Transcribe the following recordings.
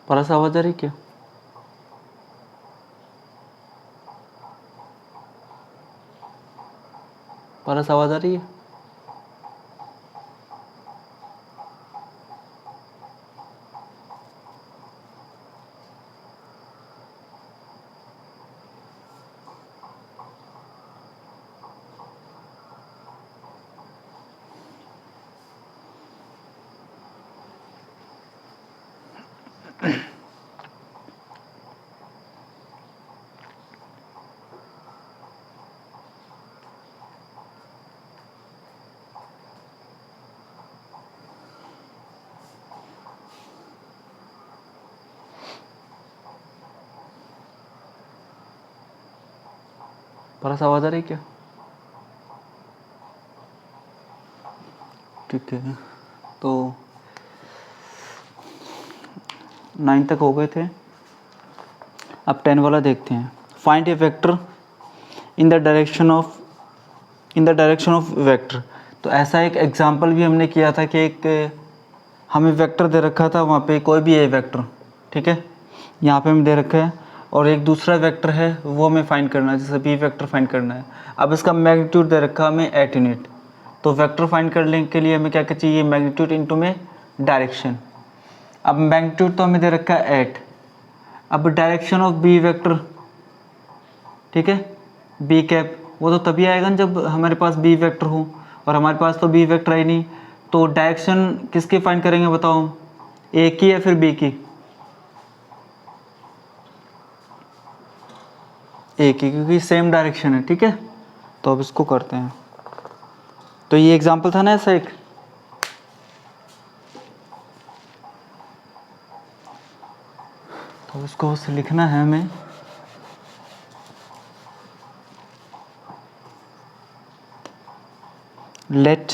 परस आवाज आ रही क्या? परस आवाज आ रही है? परस आवाज आ रही क्या? ठीक है, तो 9 तक हो गए थे, अब 10 वाला देखते हैं। Find A vector in the direction of vector. तो ऐसा एक एग्जांपल भी हमने किया था कि एक हमें वेक्टर दे रखा था, वहाँ पे कोई भी ए वेक्टर, ठीक है, यहाँ पे हमें दे रखा है, और एक दूसरा वेक्टर है वो हमें फाइंड करना है, जैसे बी वेक्टर फाइंड करना है। अब इसका मैग्नीट्यूड दे रखा हमें 8 यूनिट। तो वेक्टर फाइंड करने के लिए हमें क्या क्या चाहिए? मैग्नीट्यूड इनटू में डायरेक्शन। अब मैग्नीट्यूड तो हमें दे रखा है 8। अब डायरेक्शन ऑफ बी वेक्टर, ठीक है, बी कैप, वो तो तभी आएगा ना जब हमारे पास बी वेक्टर हो, और हमारे पास तो बी वेक्टर है नहीं। तो डायरेक्शन किसकी फाइंड करेंगे बताओ? ए की या फिर बी की? ए की, क्योंकि सेम डायरेक्शन है, ठीक है। तो अब इसको करते हैं। तो ये एग्जांपल था ना ऐसा एक, तो उसको उससे लिखना है हमें। Let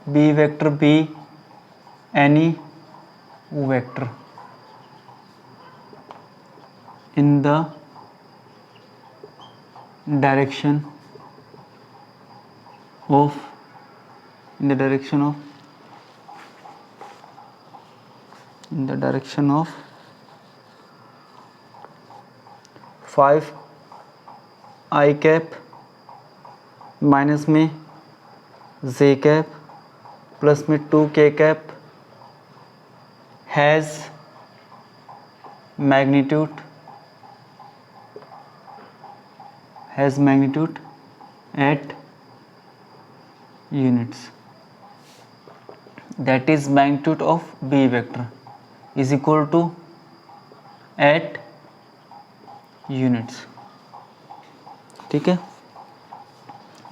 B vector B any vector in the direction of 5 I cap minus में j cap प्लस में 2 k cap has magnitude at units, that is magnitude of b vector is equal to at units, ठीक है।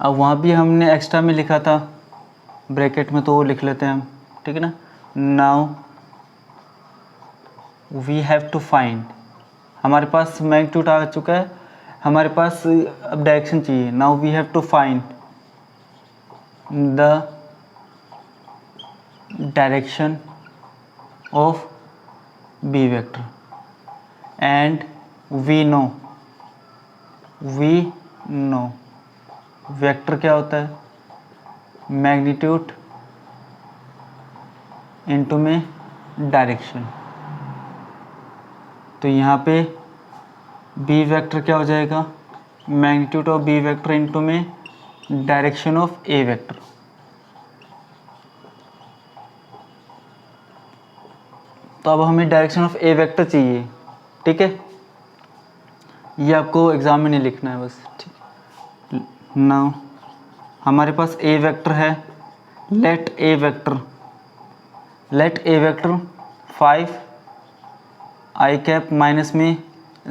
अब वहाँ भी हमने extra में लिखा था ब्रैकेट में, तो वो लिख लेते हैं हम, ठीक है ना। Now we have to find, हमारे पास मैग्नीट्यूड आ चुका है, हमारे पास अब डायरेक्शन चाहिए। Now we have to find the direction of B vector and we know vector क्या होता है? मैग्नीट्यूड इनटू में डायरेक्शन। तो यहाँ पे बी वेक्टर क्या हो जाएगा? Magnitude of B vector into में डायरेक्शन ऑफ ए वेक्टर। तो अब हमें डायरेक्शन ऑफ ए वेक्टर चाहिए, ठीक है। ये आपको एग्जाम में नहीं लिखना है बस, ठीक है। नाउ हमारे पास ए वेक्टर है, let A vector 5 I cap minus में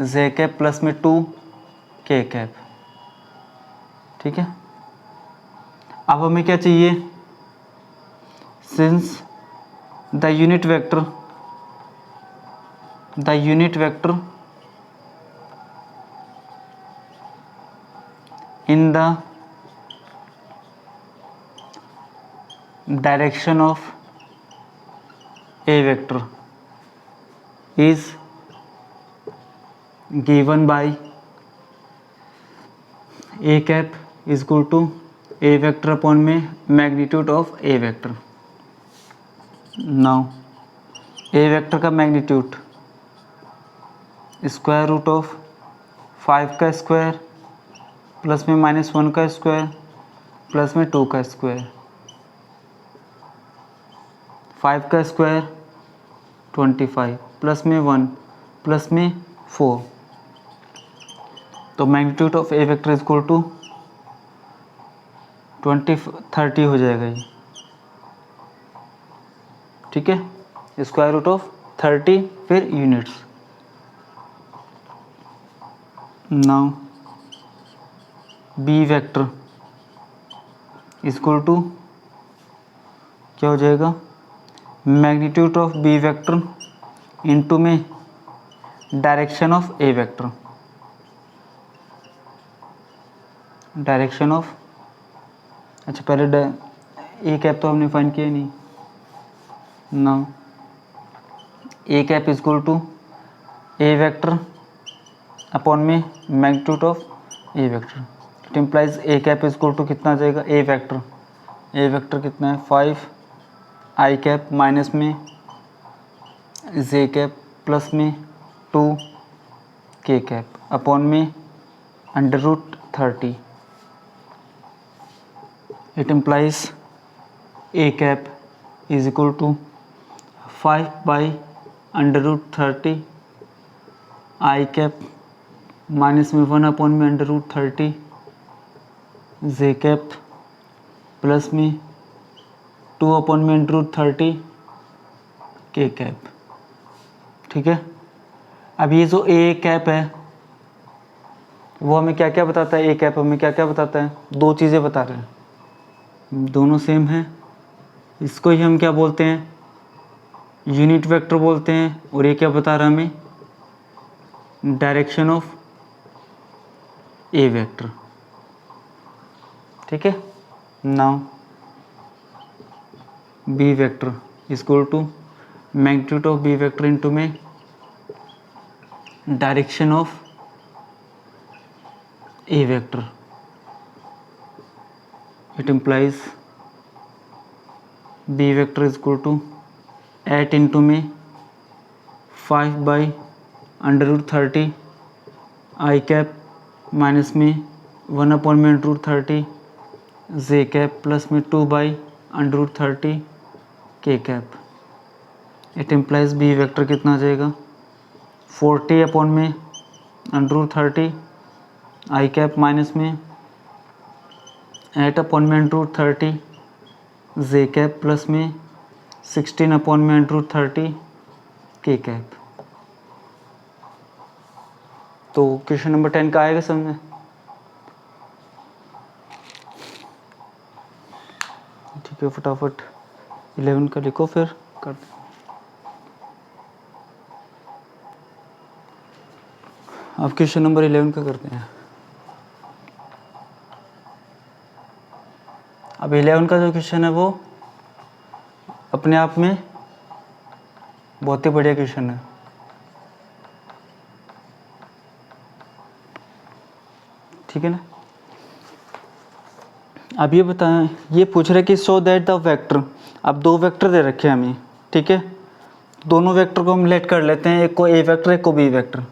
j कैप प्लस में 2 k कैप, ठीक है। अब हमें क्या चाहिए? Since the unit vector in the direction of a vector is given by a cap is equal to A vector upon में magnitude of A vector. Now A vector का magnitude square root of 5 का square plus में -1 का square plus में 2 का square. 5 का square 25 plus में 1 plus में 4, तो magnitude of A vector is equal to 30 हो जाएगा ये, ठीक है। स्क्वायर रूट ऑफ 30 फिर units. Now B vector is equal to क्या हो जाएगा, magnitude of B vector into में direction of A vector, direction of, अच्छा पहले ए कैप तो हमने फाइंड किया नहीं। Now A cap is equal to A vector upon में magnitude of A vector. It implies A cap is equal to कितना आ जाएगा, ए वेक्टर कितना है 5 आई कैप माइनस में जे कैप प्लस में 2 के कैप अपॉन में √30। It implies A cap is equal to 5/√30 I cap minus में 1 अपॉन में √30 जे कैप प्लस में 2 अपॉन में √30 के कैप, ठीक है। अब ये जो ए कैप है वो हमें क्या क्या बताता है, ए कैप हमें क्या क्या बताता है, दो चीज़ें बता रहे हैं, दोनों सेम हैं। इसको ही हम क्या बोलते हैं, यूनिट वेक्टर बोलते हैं, और ये क्या बता रहा है हमें, डायरेक्शन ऑफ ए वेक्टर, ठीक है। Now B vector is equal to magnitude of B vector into में direction of A vector. It implies B vector is equal to 8 into में 5/√30 आई कैप माइनस में 1 अपॉन में √30 जे cap plus में 2/√30 K cap. It implies B vector कितना आ जाएगा, 40 upon में √30 आई cap minus में 8 अपॉन में √30 जे कैप प्लस में 16 अपॉन में √30 के कैप। तो क्वेश्चन नंबर 10 का आएगा समझ में, ठीक है। फटाफट 11 का लिखो फिर कर दो। अब क्वेश्चन नंबर 11 का करते हैं। अब 11 का जो क्वेश्चन है वो अपने आप में बहुत ही बढ़िया क्वेश्चन है, ठीक है ना। अब ये बताएं, ये पूछ रहे कि सो दैट द वेक्टर, अब दो वेक्टर दे रखे हैं हमें, ठीक है। दोनों वेक्टर को हम लेट कर लेते हैं, एक को ए वेक्टर एक को B vector.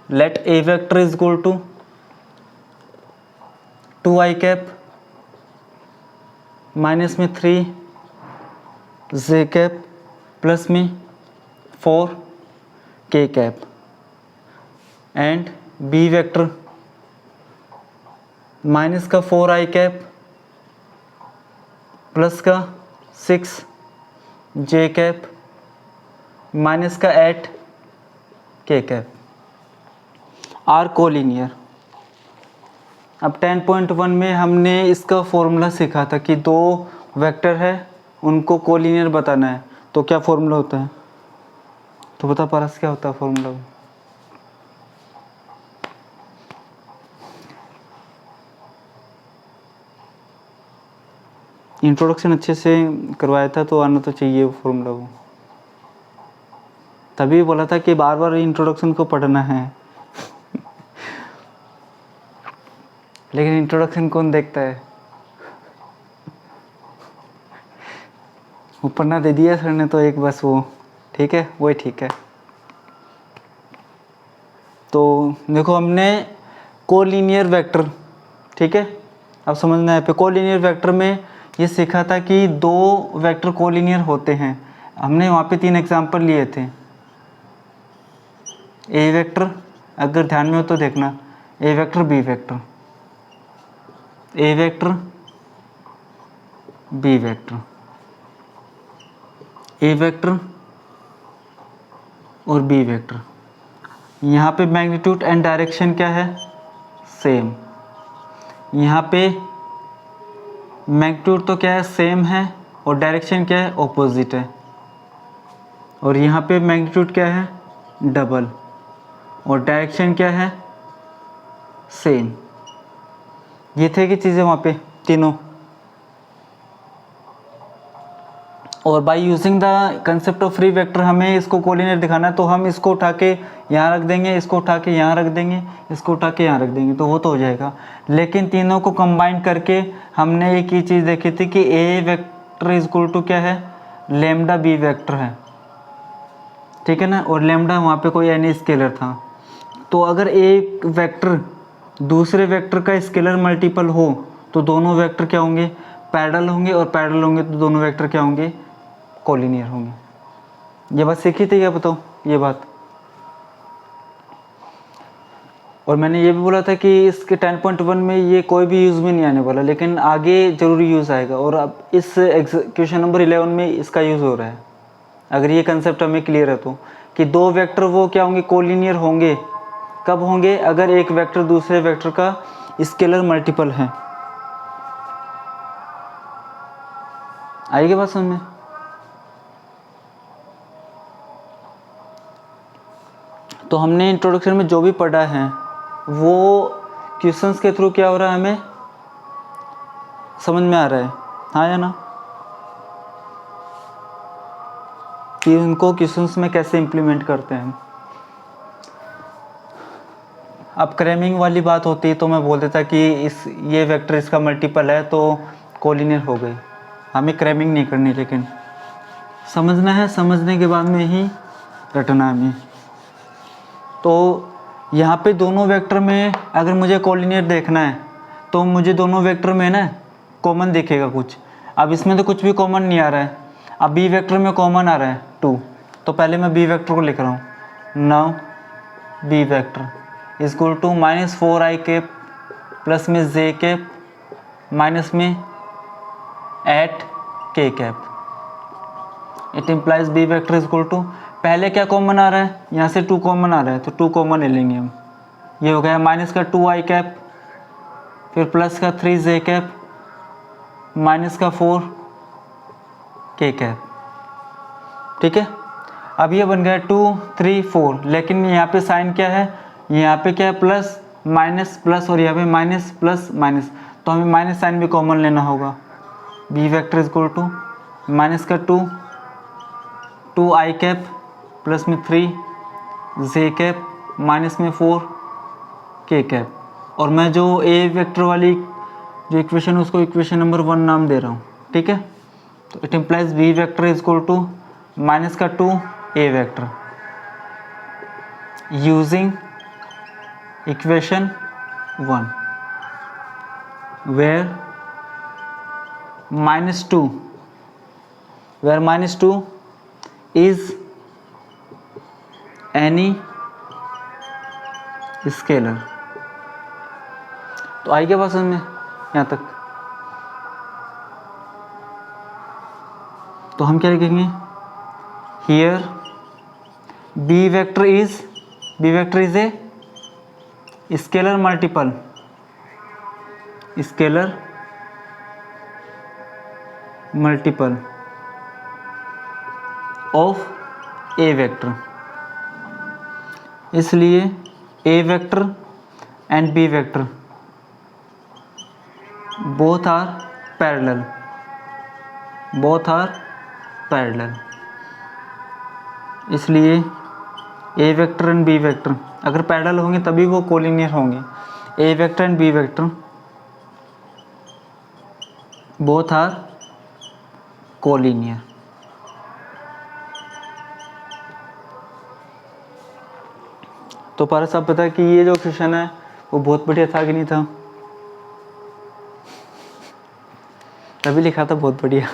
Let A vector is equal to 2 I cap minus में 3 जे कैप प्लस में 4 K cap, and B vector minus का 4 आई कैप प्लस का 6 जे कैप माइनस का 8 के कैप आर कोलिनियर। अब 10.1 में हमने इसका फॉर्मूला सीखा था कि दो वेक्टर है उनको कोलिनियर बताना है, तो क्या फॉर्मूला होता है, तो बता पारस क्या होता है फॉर्मूला। इंट्रोडक्शन अच्छे से करवाया था तो आना तो चाहिए वो फॉर्मूला, वो तभी बोला था कि बार बार इंट्रोडक्शन को पढ़ना है लेकिन इंट्रोडक्शन कौन देखता है ऊपर ना दे दिया सर ने तो एक बस वो, ठीक है वही ठीक है। तो देखो हमने कोलिनियर वेक्टर, ठीक है, अब समझना है पे कोलिनियर वेक्टर में ये सीखा था कि दो वेक्टर कोलिनियर होते हैं। हमने वहाँ पे 3 एग्जांपल लिए थे। ए वेक्टर, अगर ध्यान में हो तो देखना, ए वेक्टर बी वेक्टर, ए वेक्टर बी वेक्टर, ए वेक्टर और बी वेक्टर। यहाँ पे मैग्नीट्यूड एंड डायरेक्शन क्या है, सेम। यहाँ पे मैग्नीट्यूड तो क्या है, सेम है, और डायरेक्शन क्या है, ऑपोजिट है। और यहाँ पे मैग्नीट्यूड क्या है, डबल, और डायरेक्शन क्या है, सेम। ये थे कि चीज़ें वहाँ पे तीनों। और by using the concept of free vector हमें इसको कोलिनियर दिखाना है, तो हम इसको उठा के यहाँ रख देंगे, इसको उठा के यहाँ रख देंगे, इसको उठा के यहाँ रख देंगे, तो वो तो हो जाएगा। लेकिन तीनों को कंबाइन करके हमने एक ही चीज़ देखी थी कि ए वेक्टर इज इक्वल टू क्या है, लैम्डा बी वेक्टर है, ठीक है ना। और लैम्डा वहाँ पे कोई एनी स्केलर था। तो अगर एक वेक्टर दूसरे वेक्टर का स्केलर मल्टीपल हो तो दोनों वेक्टर क्या होंगे, पैरेलल होंगे, और पैरेलल होंगे तो दोनों वेक्टर क्या होंगे, कोलिनियर होंगे। ये बात सीखी थी क्या, बताओ ये बात। और मैंने ये भी बोला था कि इसके 10.1 में ये कोई भी यूज़ में नहीं आने वाला, लेकिन आगे ज़रूरी यूज़ आएगा। और अब इस क्वेश्चन नंबर 11 में इसका यूज़ हो रहा है। अगर ये कंसेप्ट हमें क्लियर है तो, कि दो वेक्टर वो क्या होंगे, कोलिनियर होंगे। कब होंगे, अगर एक वेक्टर दूसरे वेक्टर का स्केलर मल्टीपल है। आएगी बात समझ में। तो हमने इंट्रोडक्शन में जो भी पढ़ा है वो क्वेश्चंस के थ्रू क्या हो रहा है, हमें समझ में आ रहा है, हाँ या ना, कि उनको क्वेश्चंस में कैसे इम्प्लीमेंट करते हैं। अब क्रैमिंग वाली बात होती है तो मैं बोल देता कि ये वेक्टर इसका मल्टीपल है तो कोलिनियर हो गई। हमें क्रैमिंग नहीं करनी, लेकिन समझना है, समझने के बाद में ही रटना हमें। तो यहाँ पे दोनों वेक्टर में अगर मुझे कोलिनियर देखना है तो मुझे दोनों वेक्टर में ना कॉमन दिखेगा कुछ। अब इसमें तो कुछ भी कॉमन नहीं आ रहा है। अब बी वेक्टर में कॉमन आ रहा है 2, तो पहले मैं बी वेक्टर को लिख रहा हूँ। Now B vector is equal to -4i cap plus में जे कैप माइनस में 8k cap. It implies B vector is equal to, पहले क्या कॉमन आ रहा है, यहाँ से 2 कॉमन आ रहा है तो 2 कॉमन ले लेंगे हम। ये हो गया माइनस का 2i कैप, फिर प्लस का 3j कैप, माइनस का 4k कैप, ठीक है। अब ये बन गया 2 3 4, लेकिन यहाँ पे साइन क्या है, यहाँ पे क्या है, प्लस माइनस प्लस, और यहाँ पे माइनस प्लस माइनस, तो हमें माइनस साइन भी कॉमन लेना होगा। B vector is equal to minus का 2i कैप प्लस में 3j कैप माइनस में 4k कैप। और मैं जो ए वेक्टर वाली जो इक्वेशन है उसको इक्वेशन नंबर 1 नाम दे रहा हूँ, ठीक है। तो it implies B vector is equal to minus का 2a vector using equation 1 where -2 is any scalar. तो आई क्या बात समझ में यहाँ तक। तो हम क्या लिखेंगे, here B vector is a scalar multiple of A vector. इसलिए A vector and B vector both are parallel, इसलिए A vector and B vector अगर पैरेलल होंगे तभी वो कोलिनियर होंगे। A vector and B vector both are collinear. तो पारस साहब पता है कि ये जो क्वेश्चन है वो बहुत बढ़िया था कि नहीं था? तभी लिखा था बहुत बढ़िया।